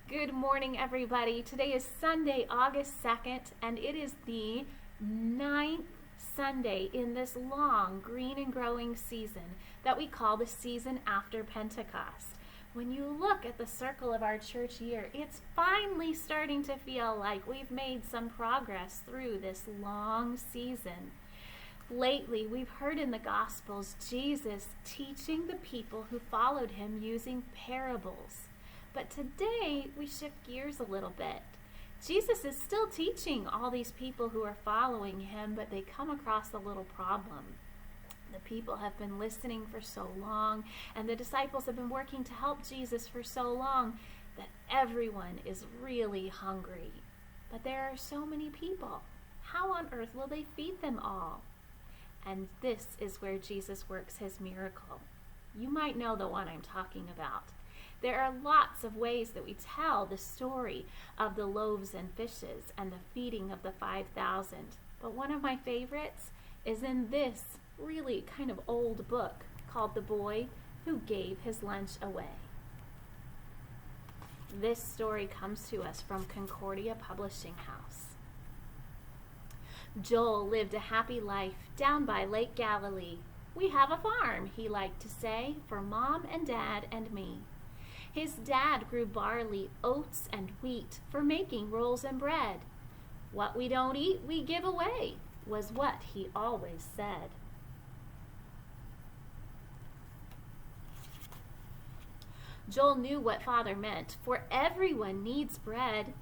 Good morning, everybody. Today is Sunday, August 2nd, and it is the ninth Sunday in this long green and growing season that we call the season after Pentecost. When you look at the circle of our church year, it's finally starting to feel like we've made some progress through this long season. Lately, we've heard in the Gospels Jesus teaching the people who followed him using parables. But today, we shift gears a little bit. Jesus is still teaching all these people who are following him, but they come across a little problem. The people have been listening for so long, and the disciples have been working to help Jesus for so long that everyone is really hungry. But there are so many people. How on earth will they feed them all? And this is where Jesus works his miracle. You might know the one I'm talking about. There are lots of ways that we tell the story of the loaves and fishes and the feeding of the 5,000. But one of my favorites is in this really kind of old book called The Boy Who Gave His Lunch Away. This story comes to us from Concordia Publishing House. Joel lived a happy life down by Lake Galilee. We have a farm, he liked to say, for Mom and Dad and me. His dad grew barley, oats, and wheat for making rolls and bread. What we don't eat, we give away, was what he always said. Joel knew what Father meant, for everyone needs bread.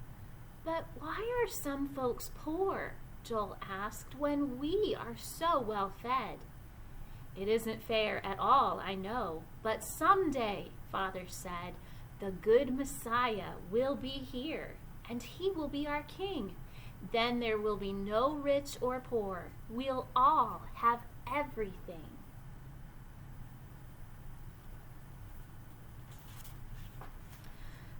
But why are some folks poor? Joel asked, when we are so well fed. It isn't fair at all, I know, but someday, Father said, the good Messiah will be here, and he will be our king. Then there will be no rich or poor. We'll all have everything.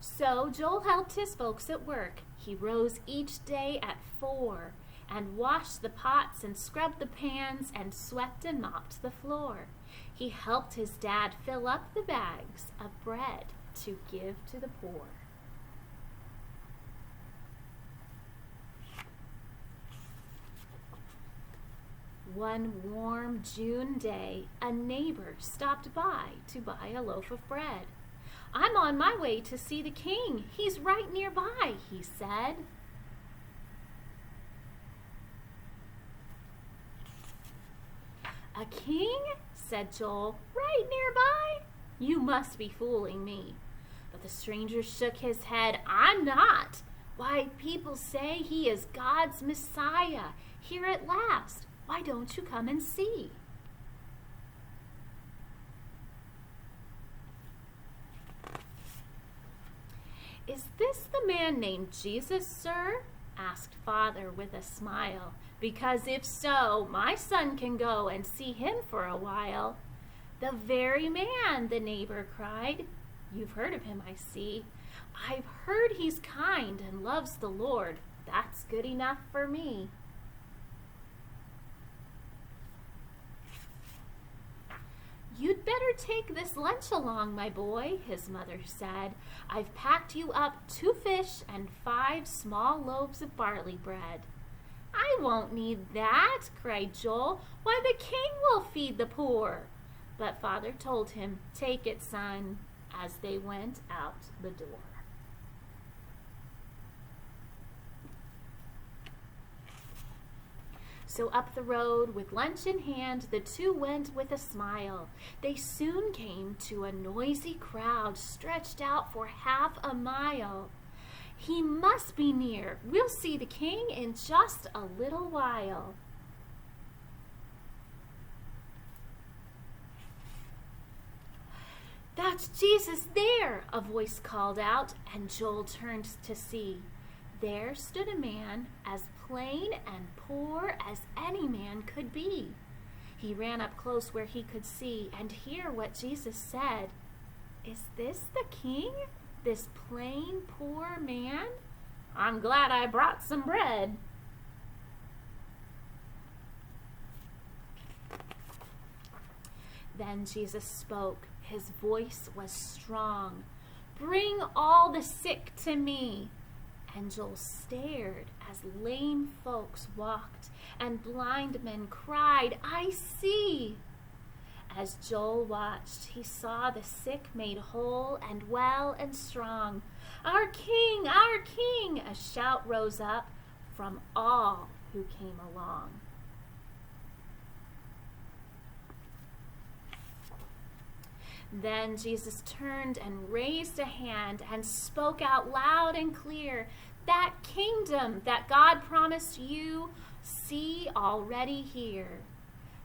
So Joel helped his folks at work. He rose each day at 4 and washed the pots and scrubbed the pans and swept and mopped the floor. He helped his dad fill up the bags of bread to give to the poor. One warm June day, a neighbor stopped by to buy a loaf of bread. I'm on my way to see the king. He's right nearby, he said. A king? Said Joel. Right nearby? You must be fooling me. But the stranger shook his head. I'm not. Why, people say he is God's Messiah, here at last. Why don't you come and see? Is this the man named Jesus, sir? Asked Father with a smile. Because if so, my son can go and see him for a while. The very man, the neighbor cried. You've heard of him, I see. I've heard he's kind and loves the Lord. That's good enough for me. You'd better take this lunch along, my boy, his mother said. I've packed you up 2 fish and 5 small loaves of barley bread. I won't need that, cried Joel. Why, the king will feed the poor. But Father told him, take it, son, as they went out the door. So up the road, with lunch in hand, the two went with a smile. They soon came to a noisy crowd stretched out for half a mile. He must be near. We'll see the king in just a little while. That's Jesus there, a voice called out, and Joel turned to see. There stood a man as plain and poor as any man could be. He ran up close where he could see and hear what Jesus said. Is this the king? This plain, poor man? I'm glad I brought some bread. Then Jesus spoke. His voice was strong. Bring all the sick to me." And Joel stared as lame folks walked and blind men cried, "I see." As Joel watched, he saw the sick made whole and well and strong. "Our King, our King!" a shout rose up from all who came along. Then Jesus turned and raised a hand and spoke out loud and clear, "That kingdom that God promised you, see already here.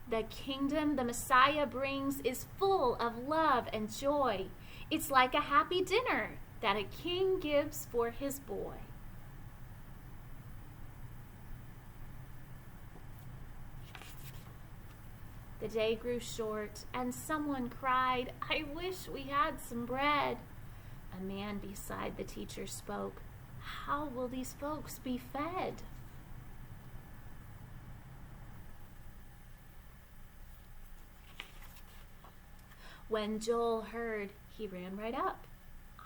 The kingdom the Messiah brings is full of love and joy. It's like a happy dinner that a king gives for his boy." The day grew short, and someone cried, "I wish we had some bread." A man beside the teacher spoke, "How will these folks be fed?" When Joel heard, he ran right up.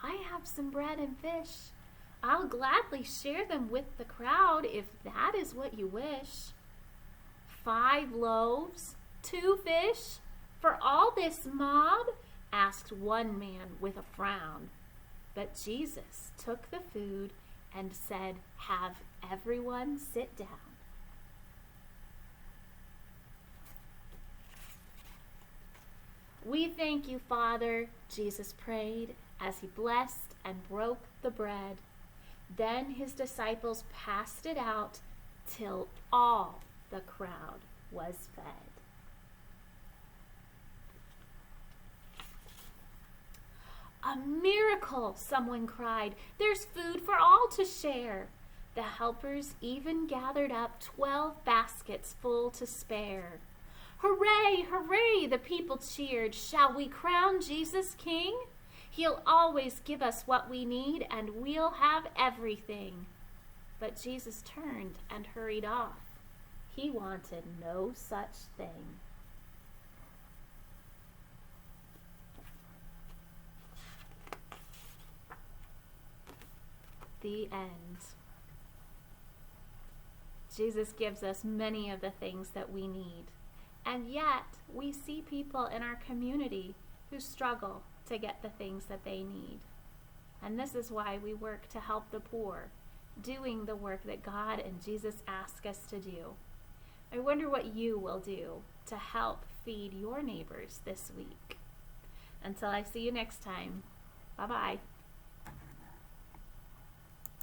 "I have some bread and fish. I'll gladly share them with the crowd if that is what you wish." 5 loaves, 2 fish, for all this mob?" asked one man with a frown. But Jesus took the food and said, "Have everyone sit down." "We thank you, Father," Jesus prayed as he blessed and broke the bread. Then his disciples passed it out till all the crowd was fed. "A miracle!" someone cried. "There's food for all to share." The helpers even gathered up 12 baskets full to spare. "Hooray, hooray!" the people cheered. "Shall we crown Jesus King? He'll always give us what we need, and we'll have everything." But Jesus turned and hurried off. He wanted no such thing. The end. Jesus gives us many of the things that we need. And yet, we see people in our community who struggle to get the things that they need. And this is why we work to help the poor, doing the work that God and Jesus ask us to do. I wonder what you will do to help feed your neighbors this week. Until I see you next time, bye-bye.